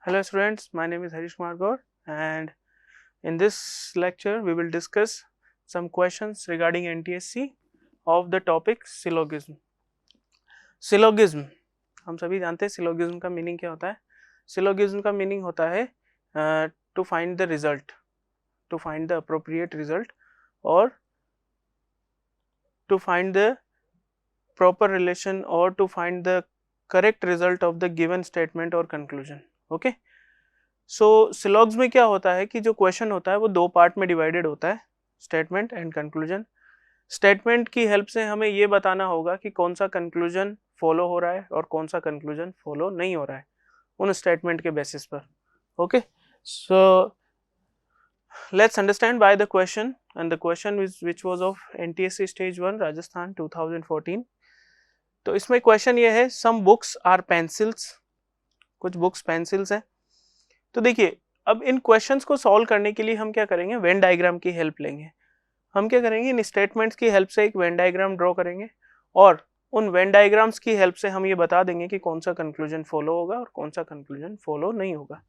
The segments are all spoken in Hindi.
Hello students, my name is Harish Kumar Gaur and in this lecture we will discuss some questions regarding NTSC of the topic syllogism. Syllogism हम सभी जानते हैं syllogism का मीनिंग क्या होता है. Syllogism का मीनिंग होता है to find the result, to find the appropriate result or to find the proper relation or to find the correct result of the given statement or conclusion. Okay. सो सिलॉग्स में क्या होता है कि जो क्वेश्चन होता है वो दो पार्ट में डिवाइडेड होता है, स्टेटमेंट एंड कंक्लूजन. स्टेटमेंट की हेल्प से हमें ये बताना होगा कि कौन सा कंक्लूजन फॉलो हो रहा है और कौन सा कंक्लूजन फॉलो नहीं हो रहा है उन स्टेटमेंट के बेसिस पर. Okay, so let's understand by the question and the question which was of NTSC stage 1 Rajasthan 2014. तो इसमें क्वेश्चन ये है, सम बुक्स आर पेंसिल्स, कुछ बुक्स पेंसिल्स हैं. तो देखिए, अब इन क्वेश्चंस को सॉल्व करने के लिए हम क्या करेंगे, वेन डायग्राम की हेल्प लेंगे. हम क्या करेंगे, इन स्टेटमेंट्स की हेल्प से एक वेन डायग्राम ड्रॉ करेंगे और उन वेन डायग्राम्स की हेल्प से हम ये बता देंगे कि कौन सा कंक्लूजन फॉलो होगा और कौन सा कंक्लूजन फॉलो नहीं होगा.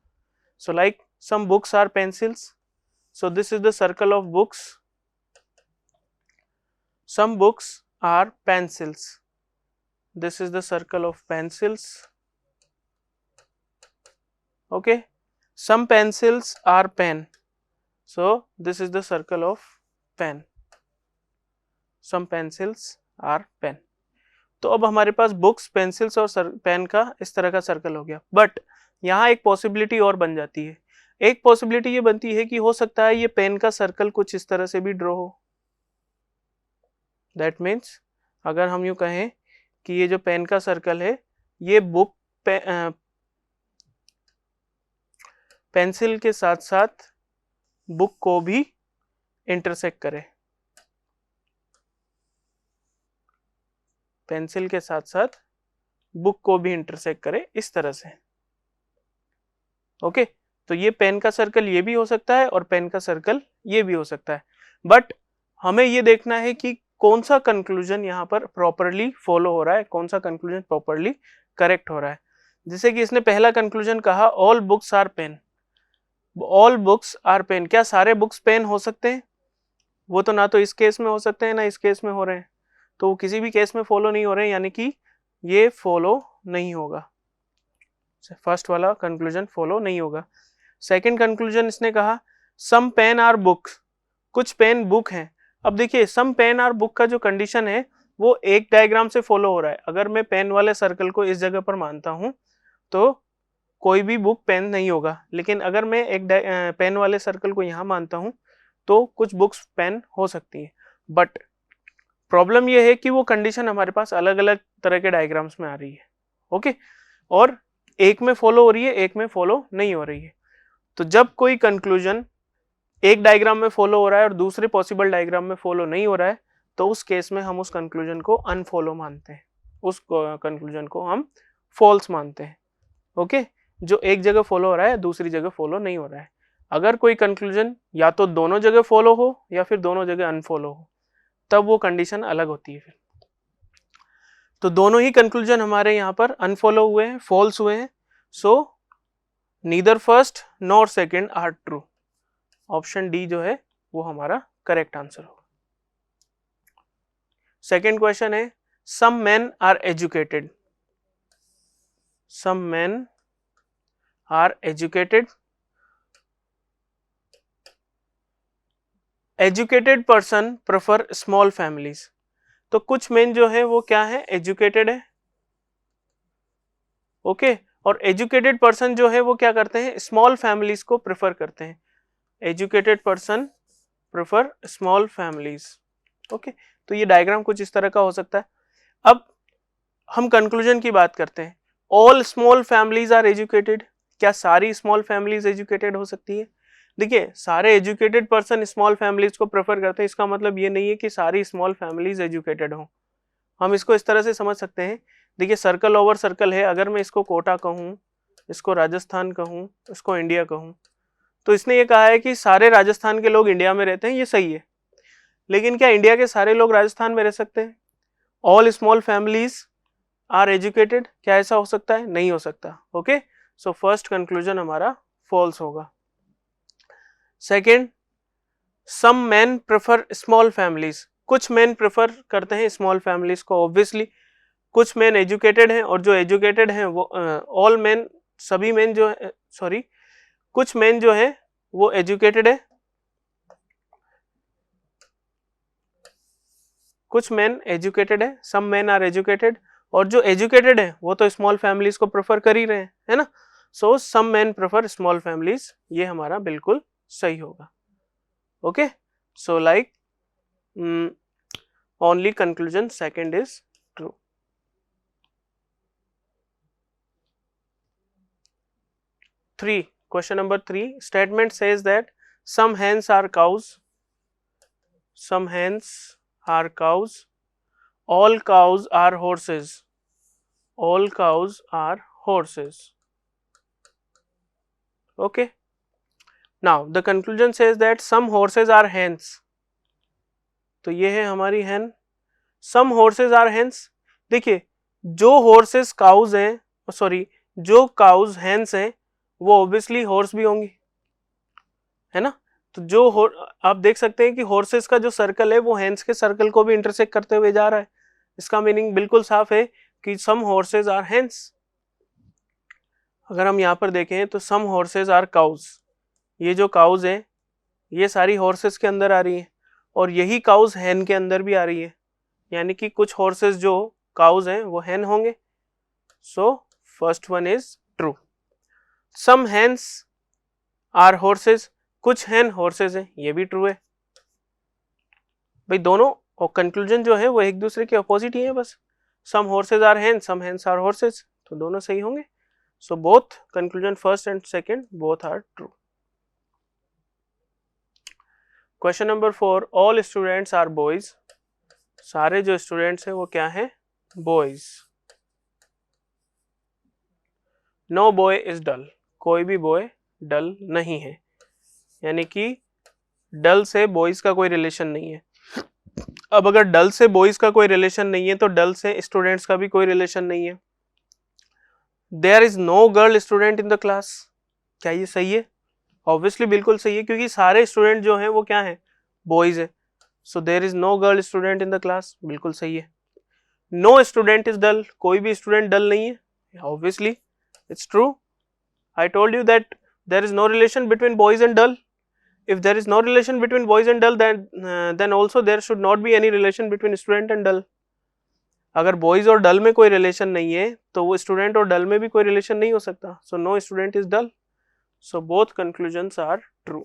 So like some books are pencils, so this is the circle of books. Some books are pencils, this is the circle of pencils. Okay, some pencils are pen, so this is the circle of pen. some pencils are pen. तो अब हमारे पास बुक्स, पेंसिल्स और पेन का इस तरह का सर्कल हो गया. बट यहाँ एक पॉसिबिलिटी और बन जाती है. एक पॉसिबिलिटी ये बनती है कि हो सकता है ये पेन का सर्कल कुछ इस तरह से भी ड्रॉ हो. दैट मीन्स अगर हम यूँ कहें कि ये जो पेन का सर्कल है ये बुक पेंसिल के साथ साथ बुक को भी इंटरसेक्ट करे, पेंसिल के साथ साथ बुक को भी इंटरसेक्ट करे इस तरह से. ओके, तो ये पेन का सर्कल ये भी हो सकता है और पेन का सर्कल ये भी हो सकता है. बट हमें ये देखना है कि कौन सा कंक्लूजन यहाँ पर प्रॉपरली फॉलो हो रहा है, कौन सा कंक्लूजन प्रॉपरली करेक्ट हो रहा है. जैसे कि इसने पहला कंक्लूजन कहा, all books are pen. All books are pen, क्या सारे बुक्स पेन हो सकते हैं? वो तो ना तो इस केस में हो सकते हैं ना इस केस में हो रहे हैं, तो वो किसी भी केस में फॉलो नहीं हो रहे हैं, यानी कि ये फॉलो नहीं होगा. फर्स्ट वाला कंक्लूजन फॉलो नहीं होगा. सेकंड कंक्लूजन इसने कहा, सम पेन आर बुक्स, कुछ पेन बुक हैं. अब देखिए, सम पेन आर बुक का जो कंडीशन है वो एक डायग्राम से फॉलो हो रहा है. अगर मैं पेन वाले सर्कल को इस जगह पर मानता हूं तो कोई भी बुक पेन नहीं होगा, लेकिन अगर मैं एक पेन वाले सर्कल को यहाँ मानता हूँ तो कुछ बुक्स पेन हो सकती है. बट प्रॉब्लम यह है कि वो कंडीशन हमारे पास अलग अलग तरह के डायग्राम्स में आ रही है. ओके, और एक में फॉलो हो रही है, एक में फॉलो नहीं हो रही है. तो जब कोई कंक्लूजन एक डायग्राम में फॉलो हो रहा है और दूसरे पॉसिबल डायग्राम में फॉलो नहीं हो रहा है, तो उस केस में हम उस कंक्लूजन को अनफॉलो मानते हैं, उस कंक्लूजन को हम फॉल्स मानते हैं. ओके, जो एक जगह फॉलो हो रहा है दूसरी जगह फॉलो नहीं हो रहा है. अगर कोई कंक्लूजन या तो दोनों जगह फॉलो हो या फिर दोनों जगह अनफॉलो हो, तब वो कंडीशन अलग होती है. फिर तो दोनों ही कंक्लूजन हमारे यहाँ पर अनफॉलो हुए हैं, फॉल्स हुए हैं. So neither first nor second are true. Option D जो है वो हमारा करेक्ट आंसर होगा. सेकंड क्वेश्चन है, some men are educated. Some men are educated. Educated person prefer small families. तो कुछ मेन जो है वो क्या है, एजुकेटेड है. ओके, और एजुकेटेड पर्सन जो है वो क्या करते हैं, स्मॉल फैमिलीज को प्रेफर करते हैं. Educated person prefer small families. Okay, तो ये डायग्राम कुछ इस तरह का हो सकता है. अब हम कंक्लूजन की बात करते हैं. All small families are educated. क्या सारी स्मॉल फैमिलीज एजुकेटेड हो सकती है? देखिए, सारे एजुकेटेड पर्सन स्मॉल फैमिलीज को प्रेफर करते हैं, इसका मतलब ये नहीं है कि सारी स्मॉल फैमिलीज एजुकेटेड हो. हम इसको इस तरह से समझ सकते हैं. देखिए, सर्कल ओवर सर्कल है. अगर मैं इसको कोटा कहूँ, इसको राजस्थान कहूँ, इसको इंडिया कहूँ, तो इसने ये कहा है कि सारे राजस्थान के लोग इंडिया में रहते हैं, ये सही है. लेकिन क्या इंडिया के सारे लोग राजस्थान में रह सकते हैं? All small families are educated, क्या ऐसा हो सकता है? नहीं हो सकता. ओके, सो फर्स्ट कंक्लूजन हमारा फॉल्स होगा। Second, some man prefer small families, कुछ मैन प्रेफर करते हैं स्मॉल फैमिलीज को। ऑब्वियसली कुछ मैन एजुकेटेड हैं, और जो एजुकेटेड हैं वो ऑल मैन, सभी मैन जो है, सॉरी, कुछ मैन जो है वो एजुकेटेड है, कुछ मैन एजुकेटेड है, सम मैन आर एजुकेटेड, और जो एजुकेटेड है वो तो स्मॉल फैमिलीज को प्रेफर कर ही रहे हैं, है ना। सो सम मैन प्रेफर स्मॉल फैमिलीज, ये हमारा बिल्कुल सही होगा। Okay, so like only conclusion second is true. Three, question number 3, statement says that some hens are cows, some hens are cows, all cows are horses, all cows are horses. Okay, now the conclusion says that some horses are hens, तो ये है हमारी hen, some horses are hens। देखिए जो horses cows हैं, सॉरी जो cows hens हैं वो obviously horse भी होंगी, है ना। तो जो आप देख सकते हैं कि हॉर्सेस का जो सर्कल है वो हेंस के सर्कल को भी इंटरसेक्ट करते हुए जा रहा है। इसका मीनिंग बिल्कुल साफ है कि सम हॉर्सेस आर हेंस। अगर हम यहाँ पर देखें तो सम हॉर्सेस आर काउज, ये जो काउज है ये सारी हॉर्सेस के अंदर आ रही है, और यही काउज हैन के अंदर भी आ रही है, यानी कि कुछ हॉर्सेस जो काउज हैं वो हैन होंगे। So first one is true. Some hens are horses, कुछ हैन हॉर्सेस हैं, ये भी ट्रू है। भाई दोनों और कंक्लूजन जो है वो एक दूसरे के अपोजिट ही है, बस some horses are hens, some hens are horses, तो दोनों सही होंगे। So both conclusion first and second both are true. Question number 4, all students are boys, सारे जो स्टूडेंट्स हैं वो क्या है, boys. No boy is dull, कोई भी बॉय डल नहीं है, यानी कि डल से बॉयज का कोई रिलेशन नहीं है। अब अगर डल से बॉयज का कोई रिलेशन नहीं है तो डल से स्टूडेंट्स का भी कोई रिलेशन नहीं है। There is no girl student in the class, क्या ये सही है? ऑब्वियसली बिल्कुल सही है, क्योंकि सारे स्टूडेंट जो हैं वो क्या है, बॉयज है। So there is no girl student in the class, बिल्कुल सही है। नो स्टूडेंट इज डल, कोई भी स्टूडेंट डल नहीं है, obviously it's true. I told you that there is no relation between boys and dull. If there is no relation between boys and dull, then also there should not be any relation between student and dull. अगर boys और dull में कोई relation नहीं है तो वो student और dull में भी कोई relation नहीं हो सकता। So no student is dull. So both conclusions are true.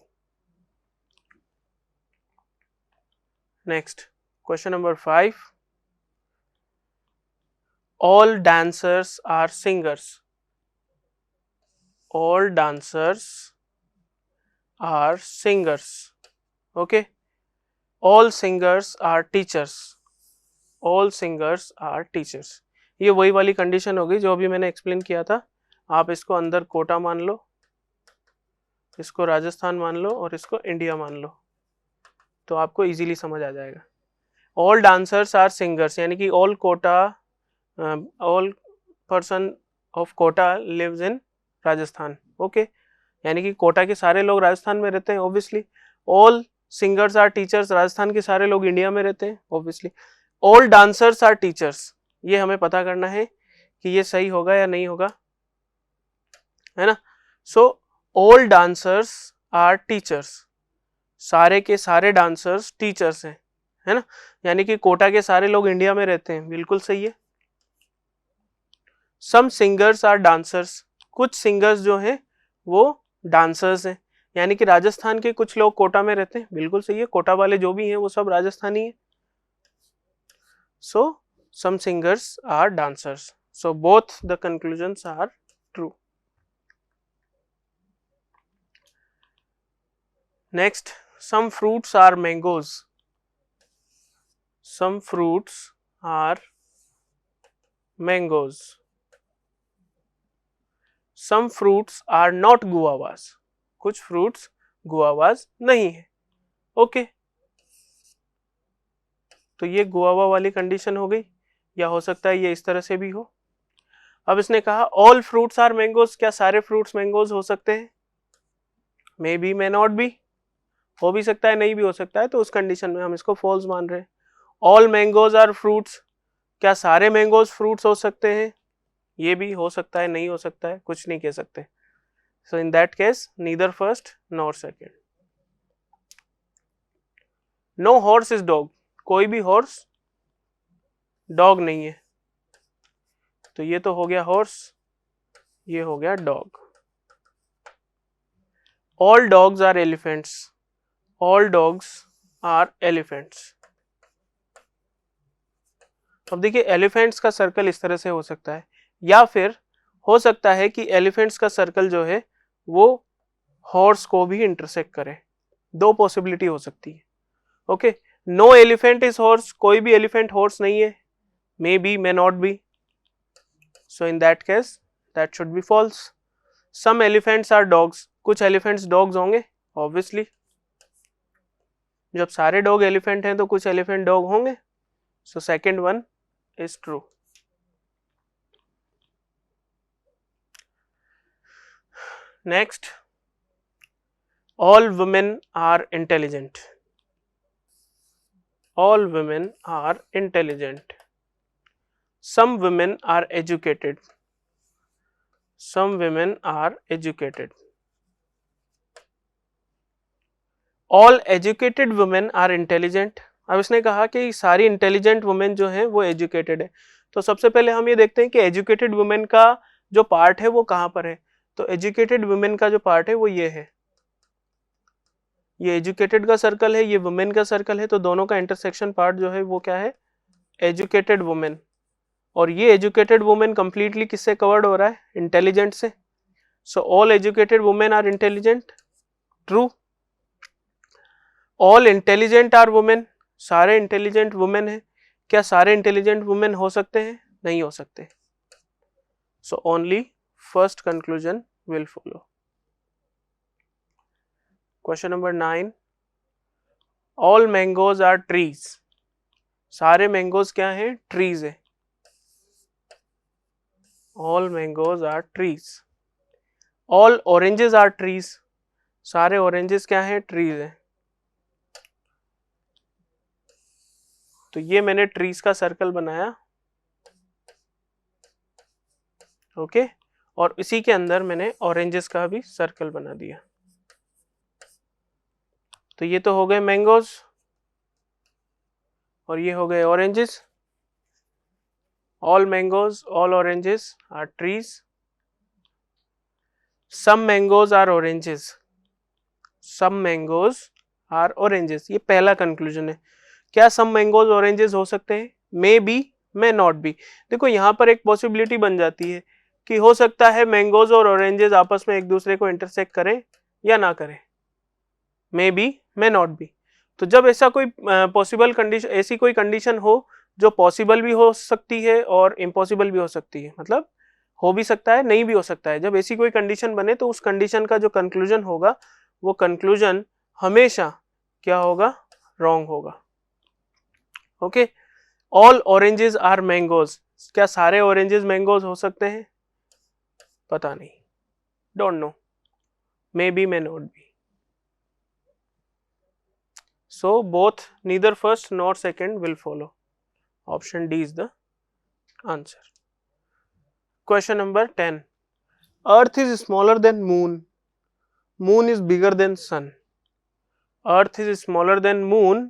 Next, question number 5. All dancers are singers. All dancers are singers. Okay. All singers are teachers. All singers are teachers. ये वही वाली कंडीशन होगी जो अभी मैंने एक्सप्लेन किया था। आप इसको अंदर कोटा मान लो, इसको राजस्थान मान लो और इसको इंडिया मान लो, तो आपको इजीली समझ आ जाएगा। ऑल डांसर्स आर सिंगर्स, यानी कि all Kota, all person of Kota lives in Rajasthan. Okay, यानी कि कोटा के सारे लोग राजस्थान में रहते हैं obviously. All singers are teachers, Rajasthan के सारे लोग इंडिया में रहते हैं obviously. All dancers are teachers, ये हमें पता करना है कि ये सही होगा या नहीं होगा, है ना। So all dancers are teachers, सारे के सारे डांसर्स टीचर्स हैं, है ना, यानी कि कोटा के सारे लोग इंडिया में रहते हैं, बिल्कुल सही है। सम सिंगर्स आर डांसर्स, कुछ सिंगर्स जो हैं वो डांसर्स हैं, यानी कि राजस्थान के कुछ लोग कोटा में रहते हैं, बिल्कुल सही है। कोटा वाले जो भी हैं वो सब राजस्थानी हैं। So some singers are dancers, so both the conclusions are true. Next, some fruits are mangoes, some fruits are mangoes, some fruits are not guavas, कुछ फ्रूट्स गुआवास नहीं है। ओके, तो ये गुआवा वाली कंडीशन हो गई, या हो सकता है ये इस तरह से भी हो। अब इसने कहा ऑल फ्रूट्स आर मैंगोज, क्या सारे फ्रूट्स मैंगोज हो सकते हैं? मे बी मे नॉट बी, हो भी सकता है नहीं भी हो सकता है, तो उस कंडीशन में हम इसको फॉल्स मान रहे हैं। ऑल मैंगोज आर फ्रूट्स, क्या सारे मैंगोज फ्रूट्स हो सकते हैं? ये भी हो सकता है नहीं हो सकता है, कुछ नहीं कह सकते। So in that case neither first nor second. No horse is dog, कोई भी हॉर्स डॉग नहीं है, तो ये तो हो गया हॉर्स, ये हो गया dog. All dogs are elephants, all dogs are elephants. अब देखिए एलिफेंट्स का सर्कल इस तरह से हो सकता है, या फिर हो सकता है कि एलिफेंट्स का सर्कल जो है वो हॉर्स को भी इंटरसेक्ट करे, दो पॉसिबिलिटी हो सकती है। Okay, no elephant is horse, कोई भी एलिफेंट हॉर्स नहीं है, may be may not be, so in that case that should be false. Some elephants are dogs, कुछ एलिफेंट्स डॉग्स होंगे ऑब्वियसली, जब सारे डॉग एलिफेंट हैं तो कुछ एलिफेंट डॉग होंगे, so second one is true. Next, all women are intelligent, all women are intelligent, some women are educated, some women are educated, all educated women are intelligent। अब इसने कहा कि सारी इंटेलिजेंट वुमेन जो हैं वो एजुकेटेड है, तो सबसे पहले हम ये देखते हैं कि एजुकेटेड वुमेन का जो पार्ट है वो कहाँ पर है। तो एजुकेटेड वुमेन का जो पार्ट है वो ये है, ये एजुकेटेड का सर्कल है, ये वुमेन का सर्कल है, तो दोनों का इंटरसेक्शन पार्ट जो है वो क्या है, एजुकेटेड वुमेन। और ये एजुकेटेड वुमेन कंप्लीटली किससे कवर्ड हो रहा है, इंटेलिजेंट से। So all educated women are intelligent, true. All intelligent are women, सारे इंटेलिजेंट वुमेन है, क्या सारे इंटेलिजेंट वुमेन हो सकते हैं, नहीं हो सकते। So only first conclusion will follow. Question number 9, all mangoes are trees, सारे मैंगोज क्या हैं, ट्रीज है। All mangoes are trees. All oranges are trees, सारे ऑरेंजेस क्या हैं, ट्रीज है। तो ये मैंने ट्रीज का सर्कल बनाया, ओके, और इसी के अंदर मैंने ऑरेंजेस का भी सर्कल बना दिया। तो ये तो हो गए मैंगोज और ये हो गए oranges. All mangoes all oranges are trees, some mangoes are oranges, some mangoes are oranges, ये पहला कंक्लूजन है। क्या सम मैंगोज ऑरेंजेस हो सकते हैं, मे बी मे नॉट बी। देखो यहाँ पर एक पॉसिबिलिटी बन जाती है कि हो सकता है मैंगोज और ऑरेंजेस आपस में एक दूसरे को इंटरसेक्ट करें या ना करें, मे बी मे नॉट बी। तो जब ऐसा कोई पॉसिबल कंडीशन, ऐसी कोई कंडीशन हो जो पॉसिबल भी हो सकती है और इम्पॉसिबल भी हो सकती है, मतलब हो भी सकता है नहीं भी हो सकता है, जब ऐसी कोई कंडीशन बने तो उस कंडीशन का जो कंक्लूजन होगा वो कंक्लूजन हमेशा क्या होगा, रॉन्ग होगा। Okay, all oranges are mangoes, क्या सारे ऑरेंजेस मैंगोज हो सकते हैं, पता नहीं, don't know, may be may not be. So both neither first nor second will follow. Option D is the answer. Question number 10. Earth is smaller than moon. Moon is bigger than sun. Earth is smaller than moon.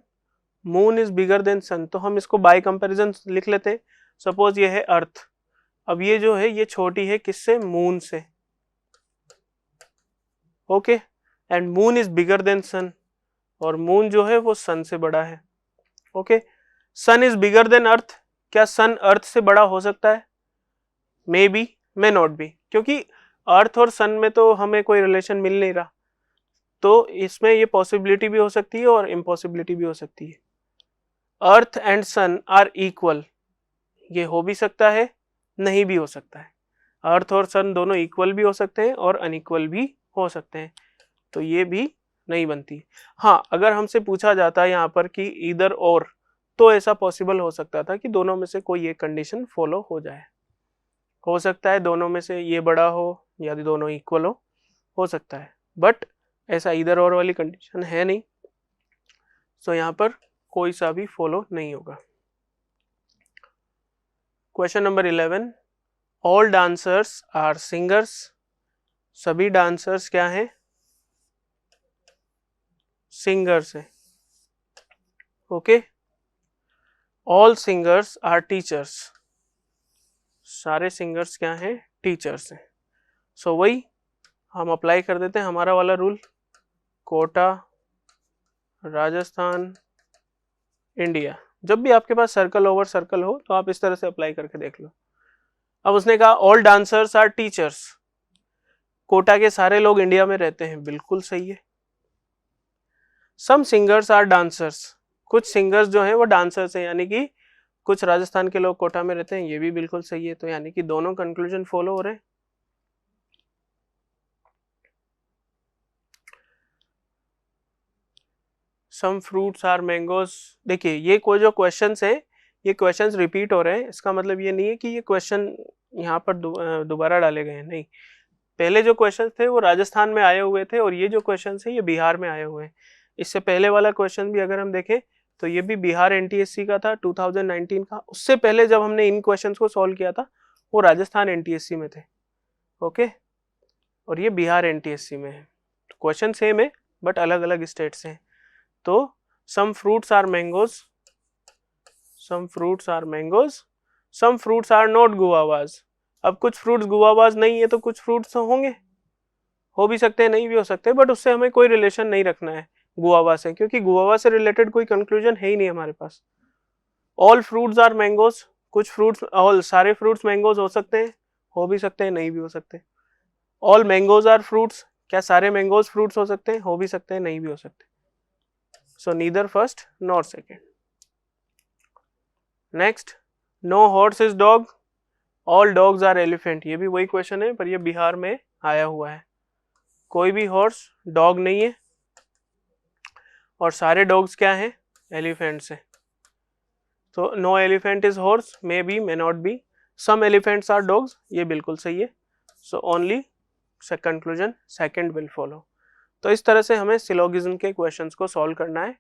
Moon is bigger than sun. तो हम इसको by comparison लिख लेते हैं। Suppose ये है अर्थ, अब ये जो है ये छोटी है किससे, मून से, okay, and moon is bigger than sun, और मून जो है वो सन से बड़ा है, okay. Sun is bigger than earth, क्या सन अर्थ से बड़ा हो सकता है, may be may not be, क्योंकि अर्थ और सन में तो हमें कोई रिलेशन मिल नहीं रहा, तो इसमें ये पॉसिबिलिटी भी हो सकती है और इम्पॉसिबिलिटी भी हो सकती है। Earth and sun are equal, ये हो भी सकता है नहीं भी हो सकता है, अर्थ और सन दोनों इक्वल भी हो सकते हैं और अनइक्वल भी हो सकते हैं, तो ये भी नहीं बनती। हाँ, अगर हमसे पूछा जाता है यहाँ पर कि इधर और, तो ऐसा पॉसिबल हो सकता था कि दोनों में से कोई एक कंडीशन फॉलो हो जाए, हो सकता है दोनों में से ये बड़ा हो या दोनों इक्वल हो सकता है, बट ऐसा इधर और वाली कंडीशन है नहीं, सो यहाँ पर कोई सा भी फॉलो नहीं होगा। Question number 11, all dancers are singers. सभी डांसर्स क्या हैं? सिंगर्स हैं। Okay. All singers are teachers. सारे सिंगर्स क्या हैं? टीचर्स हैं। सो वही हम अप्लाई कर देते हैं हमारा वाला रूल, कोटा, राजस्थान, इंडिया। जब भी आपके पास सर्कल ओवर सर्कल हो तो आप इस तरह से अप्लाई करके देख लो। अब उसने कहा all dancers are teachers, Kota के सारे लोग इंडिया में रहते हैं, बिल्कुल सही है। सम सिंगर्स आर डांसर्स, कुछ सिंगर्स जो हैं वो डांसर्स हैं, यानी कि कुछ राजस्थान के लोग कोटा में रहते हैं, ये भी बिल्कुल सही है। तो यानी कि दोनों कंक्लूजन फॉलो हो रहे हैं। सम फ्रूट्स आर मैंगोज, देखिए ये कोई जो क्वेश्चंस है ये क्वेश्चंस रिपीट हो रहे हैं, इसका मतलब ये नहीं है कि ये क्वेश्चन यहाँ पर दोबारा डाले गए हैं, नहीं। पहले जो क्वेश्चन थे वो राजस्थान में आए हुए थे और ये जो क्वेश्चन है ये बिहार में आए हुए हैं। इससे पहले वाला क्वेश्चन भी अगर हम देखें तो ये भी बिहार एनटीएससी का था 2019 का। उससे पहले जब हमने इन क्वेश्चंस को सॉल्व किया था वो राजस्थान एनटीएससी में थे। ओके, और ये बिहार एनटीएससी में है। तो क्वेश्चन सेम है बट अलग अलग स्टेट से हैं। तो some fruits are mangoes, some fruits are mangoes, some fruits are not guavas. अब कुछ फ्रूट्स गुआवाज नहीं है तो कुछ फ्रूट्स होंगे, हो भी सकते हैं नहीं भी हो सकते, बट उससे हमें कोई रिलेशन नहीं रखना है गुआवा से, क्योंकि गुआवा से रिलेटेड कोई कंक्लूजन है ही नहीं हमारे पास। ऑल फ्रूट्स आर मैंगोज, कुछ फ्रूट्स, ऑल सारे फ्रूट्स मैंगोज हो सकते हैं, हो भी सकते हैं नहीं भी हो सकते। ऑल मैंगोज आर फ्रूट्स, क्या सारे मैंगोज फ्रूट्स हो सकते हैं, हो भी सकते हैं नहीं भी हो सकते। So neither first nor second. Next, no horse is dog, all dogs are elephant. ये भी वही क्वेश्चन है पर ये बिहार में आया हुआ है। कोई भी हॉर्स डॉग नहीं है और सारे डॉग्स क्या हैं? एलिफेंट्स हैं। तो no elephant is horse, may be may not be, some elephants are dogs, ये बिल्कुल सही है। So only conclusion second will follow. तो इस तरह से हमें सिलोगिज्म के क्वेश्चंस को सॉल्व करना है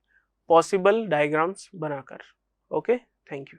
पॉसिबल डायग्राम्स बनाकर। Okay, thank you.